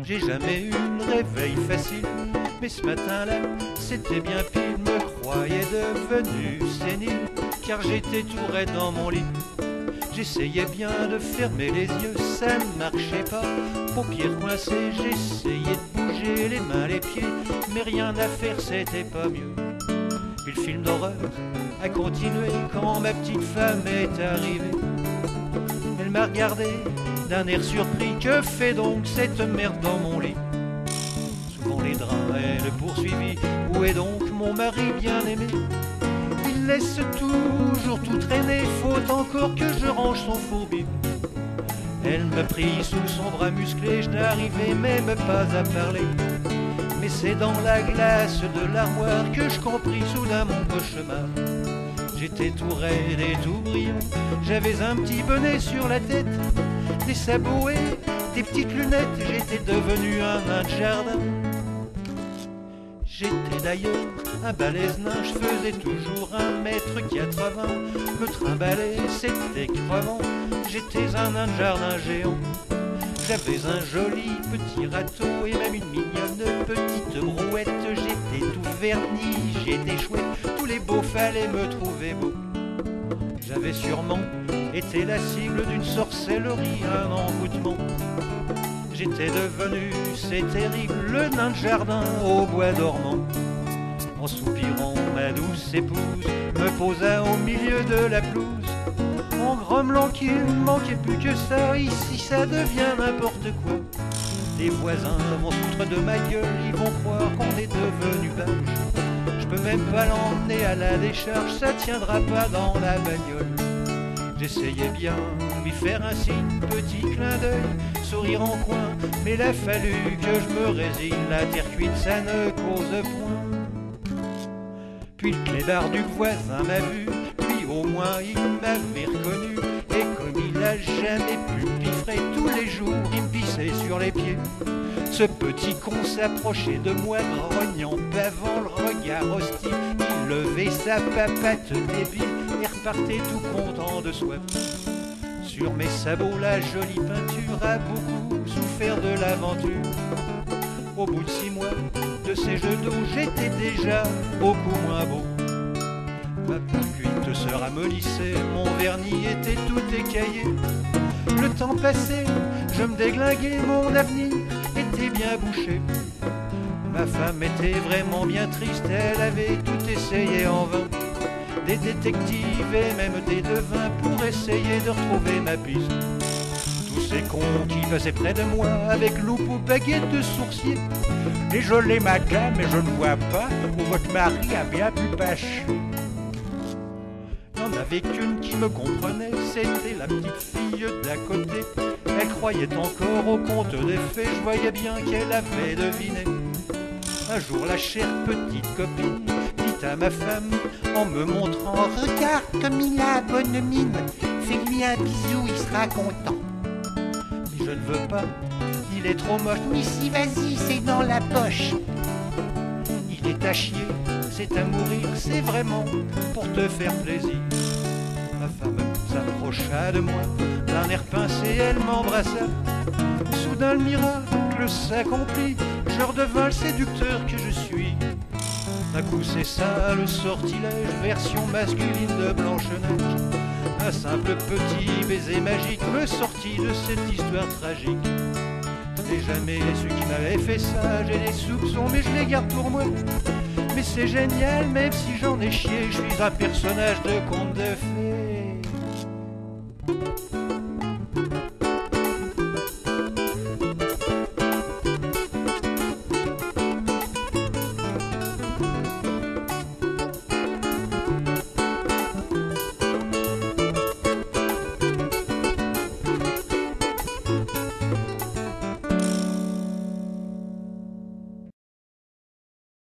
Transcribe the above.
J'ai jamais eu le réveil facile, mais ce matin-là, c'était bien pile. Me croyais devenu sénile, car j'étais tout raide dans mon lit. J'essayais bien de fermer les yeux, ça ne marchait pas. Paupières coincées, j'essayais de bouger les mains, les pieds, mais rien à faire, c'était pas mieux. Puis le film d'horreur a continué quand ma petite femme est arrivée. Elle m'a regardé d'un air surpris. Que fait donc cette merde dans mon lit? Souvent les draps, elle poursuivit. Où est donc mon mari bien-aimé? Il laisse toujours tout traîner. Faut encore que je range son fourbi. Elle me prit sous son bras musclé. Je n'arrivais même pas à parler. Mais c'est dans la glace de l'armoire que je compris soudain mon cauchemar. J'étais tout raide et tout brillant, j'avais un petit bonnet sur la tête, des sabots et des petites lunettes, j'étais devenu un nain de jardin. J'étais d'ailleurs un balèze nain, je faisais toujours 1m80, me trimballer c'était crevant, j'étais un nain de jardin géant. J'avais un joli petit râteau et même une mignonne petite brouette. J'étais tout verni, j'étais chouette, tous les beaux fallaient me trouver beau. J'avais sûrement été la cible d'une sorcellerie, un envoûtement. J'étais devenu, c'est terrible, le nain de jardin au bois dormant. En soupirant, ma douce épouse me posa au milieu de la pelouse. En grommelant qu'il ne manquait plus que ça, ici ça devient n'importe quoi. Les voisins vont foutre de ma gueule, ils vont croire qu'on est devenu vache. Je peux même pas l'emmener à la décharge, ça tiendra pas dans la bagnole. J'essayais bien de lui faire un signe, petit clin d'œil, sourire en coin, mais il a fallu que je me résigne, la terre cuite ça ne cause point. Puis le clébard du voisin m'a vu, au moins il m'avait reconnu. Et comme il a jamais pu piffrer, tous les jours il me pissait sur les pieds. Ce petit con s'approchait de moi, grognant, bavant, le regard hostile. Il levait sa papate débile et repartait tout content de soi. Sur mes sabots, la jolie peinture a beaucoup souffert de l'aventure. Au bout de 6 mois de ces jeux d'eau, j'étais déjà beaucoup moins beau. Ma cuite se ramollissait, mon vernis était tout écaillé. Le temps passait, je me déglinguais, mon avenir était bien bouché. Ma femme était vraiment bien triste, elle avait tout essayé en vain. Des détectives et même des devins pour essayer de retrouver ma piste. Tous ces cons qui passaient près de moi avec loupe ou baguette de sourcier. Désolé madame, mais je ne vois pas où votre mari a bien pu passer. Il n'y en avait qu'une qui me comprenait, c'était la petite fille d'à côté. Elle croyait encore au conte des fées, je voyais bien qu'elle avait deviné. Un jour la chère petite copine dit à ma femme en me montrant: regarde comme il a bonne mine, fais-lui un bisou, il sera content. Mais je ne veux pas, il est trop moche. Mais si, vas-y, c'est dans la poche. Il est à chier, c'est à mourir, c'est vraiment pour te faire plaisir. Ma femme s'approcha de moi, d'un air pincé, elle m'embrassa. Soudain le miracle s'accomplit, je redevins le séducteur que je suis. D'un coup c'est ça le sortilège, version masculine de Blanche-Neige. Un simple petit baiser magique me sortit de cette histoire tragique. Je n'ai jamais su qui m'avait fait ça, j'ai des soupçons mais je les garde pour moi. Mais c'est génial, même si j'en ai chié, je suis un personnage de conte de fées.